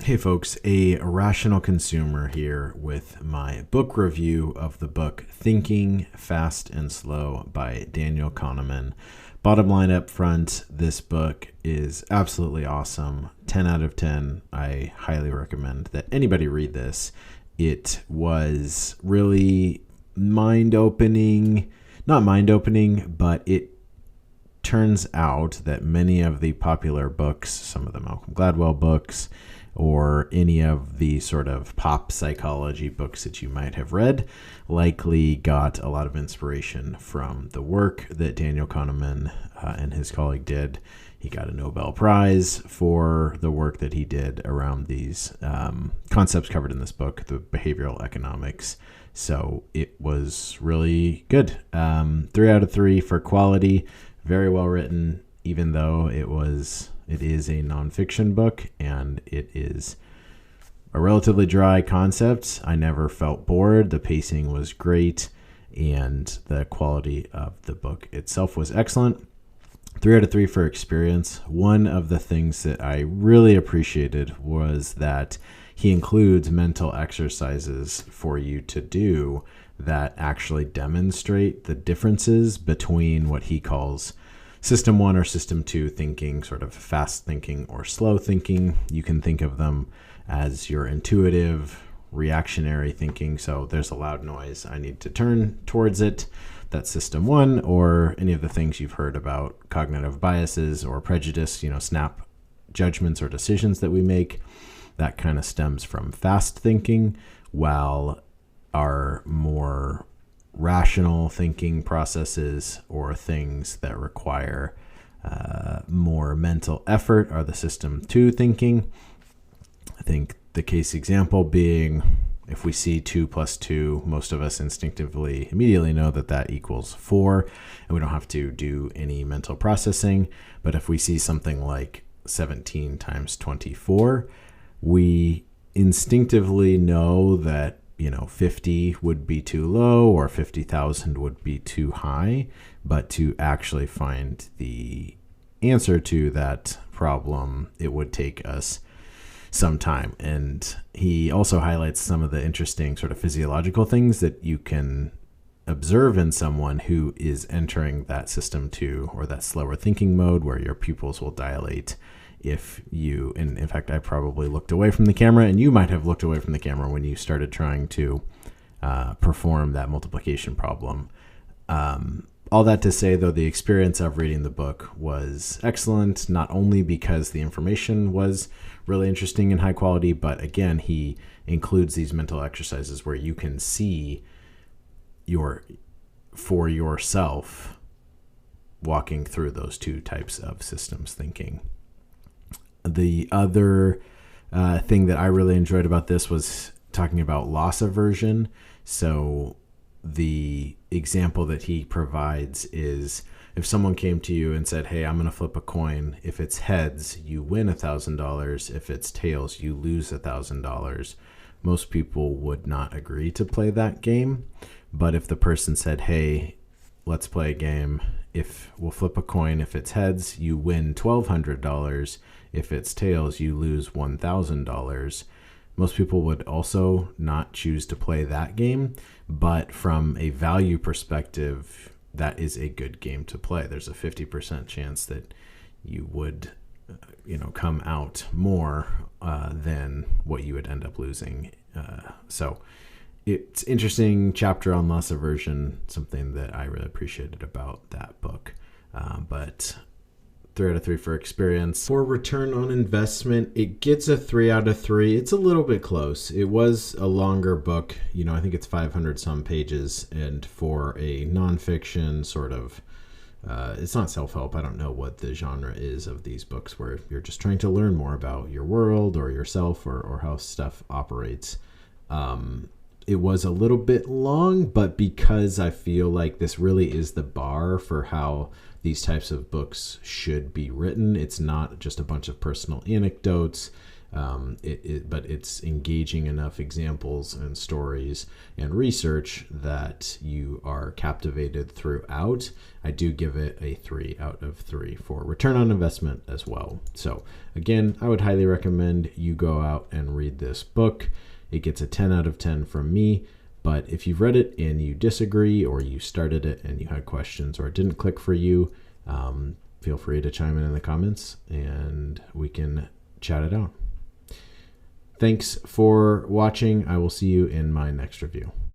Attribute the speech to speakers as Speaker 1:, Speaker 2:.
Speaker 1: Hey folks, a rational consumer here with my book review of the book Thinking Fast and Slow by Daniel Kahneman. Bottom line up front, this book is absolutely awesome. 10 out of 10. I highly recommend that anybody read this. It was really mind-opening, not mind-opening, but it turns out that many of the popular books, some of the Malcolm Gladwell books, or any of the sort of pop psychology books that you might have read, likely got a lot of inspiration from the work that Daniel Kahneman and his colleague did. He got a Nobel Prize for the work that he did around these concepts covered in this book, the behavioral economics. So it was really good. 3 out of 3 for quality. Very well written, even though it is a nonfiction book and it is a relatively dry concept. I never felt bored. The pacing was great and the quality of the book itself was excellent. 3 out of 3 for experience. One of the things that I really appreciated was that he includes mental exercises for you to do that actually demonstrate the differences between what he calls System 1 or System 2 thinking, sort of fast thinking or slow thinking. You can think of them as your intuitive, reactionary thinking. So there's a loud noise, I need to turn towards it. That's System 1, or any of the things you've heard about cognitive biases or prejudice, snap judgments or decisions that we make. That kind of stems from fast thinking, while our more rational thinking processes or things that require more mental effort are the System 2 thinking. I think the case example being, if we see 2 plus 2, most of us instinctively immediately know that that equals 4, and we don't have to do any mental processing. But if we see something like 17 times 24, we instinctively know that 50 would be too low or 50,000 would be too high, but to actually find the answer to that problem, it would take us some time. And he also highlights some of the interesting sort of physiological things that you can observe in someone who is entering that System 2 or that slower thinking mode, where your pupils will dilate. If you, and in fact, I probably looked away from the camera, and you might have looked away from the camera when you started trying to perform that multiplication problem. All that to say, though, the experience of reading the book was excellent, not only because the information was really interesting and high quality, but again, he includes these mental exercises where you can see for yourself walking through those two types of systems thinking. The other thing that I really enjoyed about this was talking about loss aversion. So the example that he provides is, if someone came to you and said, hey, I'm going to flip a coin. If it's heads, you win $1,000. If it's tails, you lose $1,000. Most people would not agree to play that game. But if the person said, hey, let's play a game. If we'll flip a coin, if it's heads, you win $1,200. If it's tails, you lose $1,000. Most people would also not choose to play that game, but from a value perspective, that is a good game to play. There's a 50% chance that you would, come out more than what you would end up losing. So it's interesting chapter on loss aversion, something that I really appreciated about that book. But 3 out of 3 for experience. For return on investment, it gets a 3 out of 3. It's a little bit close. It was a longer book. I think it's 500 some pages. And for a nonfiction sort of, it's not self-help. I don't know what the genre is of these books where you're just trying to learn more about your world or yourself or how stuff operates. It was a little bit long, but because I feel like this really is the bar for how these types of books should be written. It's not just a bunch of personal anecdotes. But it's engaging enough examples and stories and research that you are captivated throughout. I do give it a 3 out of 3 for return on investment as well. So again, I would highly recommend you go out and read this book. It gets a 10 out of 10 from me. But if you've read it and you disagree, or you started it and you had questions, or it didn't click for you, feel free to chime in the comments and we can chat it out. Thanks for watching. I will see you in my next review.